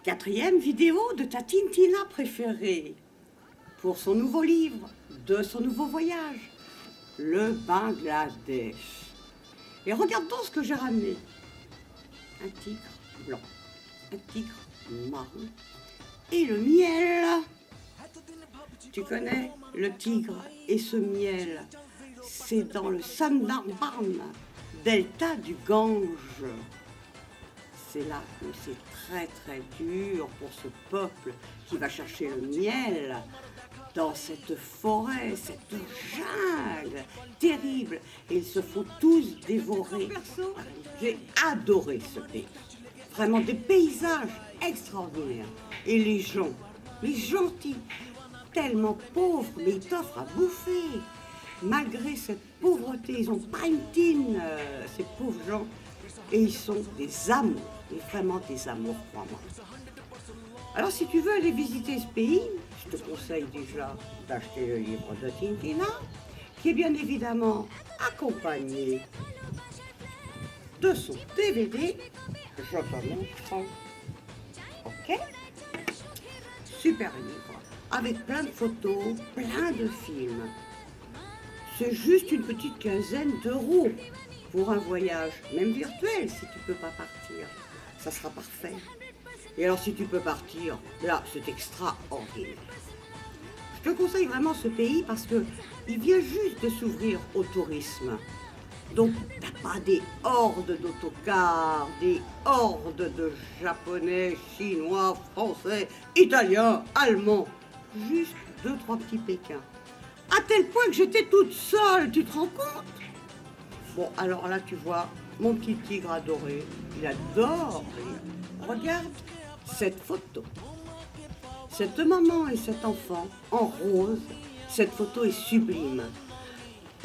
4e vidéo de ta Tintina préférée pour son nouveau livre, de son nouveau voyage, le Bangladesh. Et regarde donc ce que j'ai ramené. Un tigre blanc, un tigre marron et le miel. Tu connais le tigre et ce miel, c'est dans le Sundarban, delta du Gange. C'est là que c'est très très dur pour ce peuple qui va chercher le miel dans cette forêt, cette jungle terrible. Et ils se font tous dévorer. J'ai adoré ce pays. Vraiment des paysages extraordinaires. Et les gens, les gentils, tellement pauvres, mais ils t'offrent à bouffer. Malgré cette pauvreté, ils n'ont pas une thune, ces pauvres gens. Et ils sont des amours, mais vraiment des amours, crois-moi. Alors si tu veux aller visiter ce pays, je te conseille déjà d'acheter le livre de Tintina, qui est bien évidemment accompagné de son DVD. Je te montre. Ok? Super livre, avec plein de photos, plein de films. C'est juste une petite quinzaine d'euros pour un voyage, même virtuel, si tu ne peux pas partir. Ça sera parfait. Et alors si tu peux partir, là, c'est extraordinaire. Je te conseille vraiment ce pays parce qu'il vient juste de s'ouvrir au tourisme. Donc, tu n'as pas des hordes d'autocars, des hordes de Japonais, Chinois, Français, Italiens, Allemands. Juste 2-3 petits Pékins. À tel point que j'étais toute seule, tu te rends compte? Bon, alors là, tu vois, mon petit tigre adoré, il adore rire. Regarde cette photo. Cette maman et cet enfant en rose, cette photo est sublime.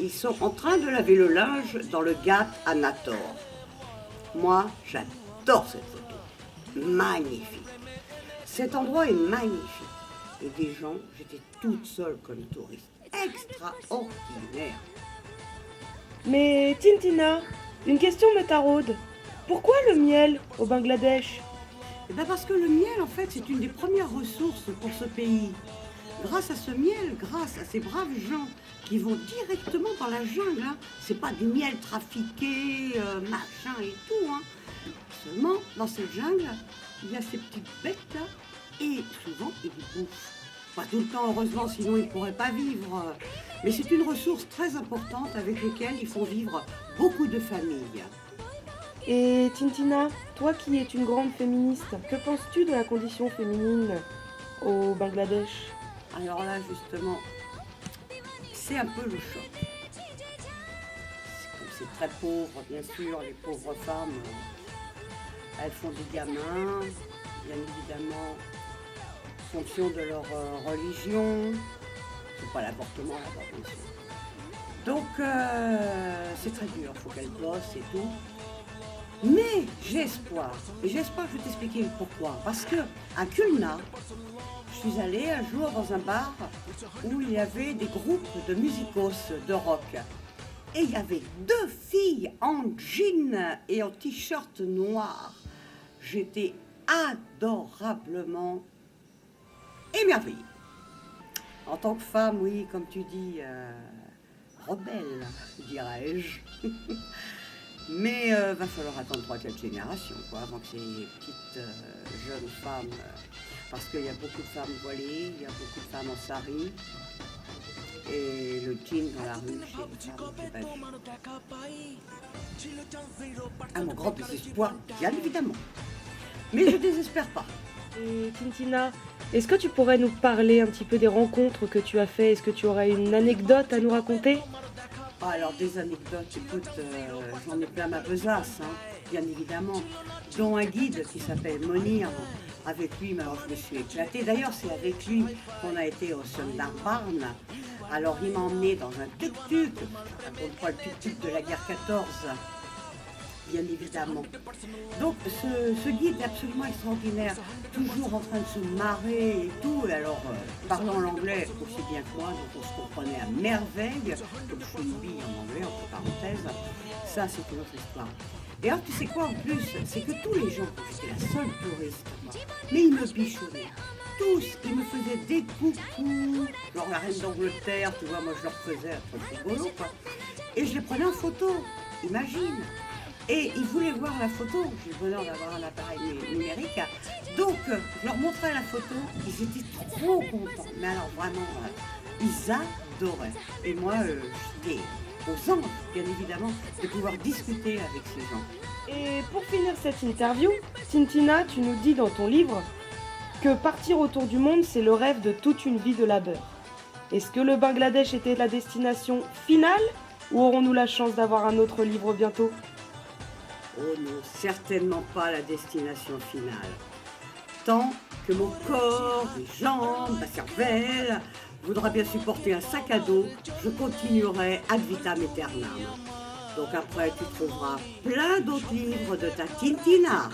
Ils sont en train de laver le linge dans le Ghat à Nator. Moi, j'adore cette photo. Magnifique. Cet endroit est magnifique. Et des gens, j'étais toute seule comme touriste. Extraordinaire. Mais Tintina, une question me taraude. Pourquoi le miel au Bangladesh? Eh bien parce que le miel, en fait, c'est une des premières ressources pour ce pays. Grâce à ce miel, grâce à ces braves gens qui vont directement dans la jungle, hein. C'est pas du miel trafiqué, machin et tout. Hein. Seulement, dans cette jungle, il y a ces petites bêtes-là et souvent, ils les bouffent. Pas tout le temps, heureusement, sinon ils ne pourraient pas vivre. Mais c'est une ressource très importante avec laquelle ils font vivre beaucoup de familles. Et Tintina, toi qui es une grande féministe, que penses-tu de la condition féminine au Bangladesh? Alors là, justement, c'est un peu le choc. Comme c'est très pauvre, bien sûr, les pauvres femmes, elles font des gamins, bien évidemment, en fonction de leur religion. C'est pas l'avortement là-bas, bien sûr. Donc, c'est très dur, il faut qu'elles bossent et tout. Mais j'ai espoir. Et j'ai espoir, je vais t'expliquer pourquoi. Parce que à Khulna, je suis allée un jour dans un bar où il y avait des groupes de musicos de rock. Et il y avait 2 filles en jean et en t-shirt noir. J'étais adorablement émerveillée. En tant que femme, oui, comme tu dis, rebelle, dirais-je. Mais va falloir attendre 3-4 générations, quoi, avant que ces petites jeunes femmes, parce qu'il y a beaucoup de femmes voilées, il y a beaucoup de femmes en sari, et le jean dans la rue chez les femmes, c'est pas vu. À mon grand désespoir, bien évidemment. Mais je ne désespère pas. Et Tintina, est-ce que tu pourrais nous parler un petit peu des rencontres que tu as faites? Est-ce que tu aurais une anecdote à nous raconter? Alors des anecdotes, écoute, j'en ai plein ma besace, hein, bien évidemment, dont un guide qui s'appelle Monir. Avec lui, alors je me suis éclatée. D'ailleurs, c'est avec lui qu'on a été au Sundarban. Alors il m'a emmené dans un tuk-tuk, contre le tuk-tuk de la guerre 14, bien évidemment. Donc ce guide est absolument extraordinaire, toujours en train de se marrer et tout. Et alors, parlant l'anglais aussi bien que moi, donc on se comprenait à merveille, comme je suis une bille en anglais, entre parenthèses. Ça, c'est une autre histoire. Et alors, tu sais quoi en plus? C'est que tous les gens, j'étais la seule touriste, moi, mais ils me bichonnaient. Tous, ils me faisaient des coucous, genre la reine d'Angleterre, tu vois, moi je leur faisais un truc rigolo, quoi. Et je les prenais en photo, imagine. Et ils voulaient voir la photo, j'ai le bonheur d'avoir un appareil numérique, donc je leur montrais la photo, ils étaient trop contents, mais alors vraiment, ils adoraient. Et moi, j'étais aux anges, bien évidemment, de pouvoir discuter avec ces gens. Et pour finir cette interview, Tintina, tu nous dis dans ton livre que partir autour du monde, c'est le rêve de toute une vie de labeur. Est-ce que le Bangladesh était la destination finale ou aurons-nous la chance d'avoir un autre livre bientôt? Oh non, certainement pas la destination finale. Tant que mon corps, mes jambes, ma cervelle voudra bien supporter un sac à dos, je continuerai ad vitam aeternam. Donc après, tu trouveras plein d'autres livres de ta Tintina.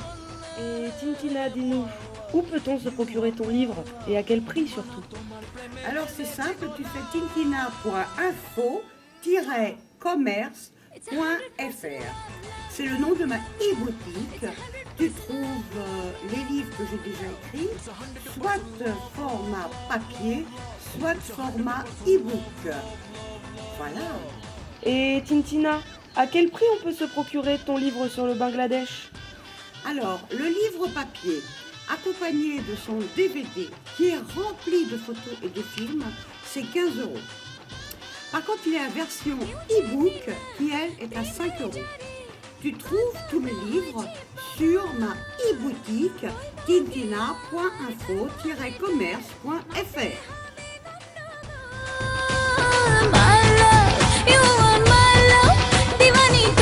Et Tintina, dis-nous, où peut-on se procurer ton livre et à quel prix surtout? Alors c'est simple, tu fais tintina.info-commerce.fr. C'est le nom de ma e-boutique. Tu trouves les livres que j'ai déjà écrits, soit format papier, soit format e-book. Voilà. Et Tintina, à quel prix on peut se procurer ton livre sur le Bangladesh? Alors, le livre papier, accompagné de son DVD, qui est rempli de photos et de films, c'est 15 €. Par contre, il y a la version e-book qui, elle, est à 5 €. Tu trouves tous mes livres sur ma e-boutique tintina.info-commerce.fr.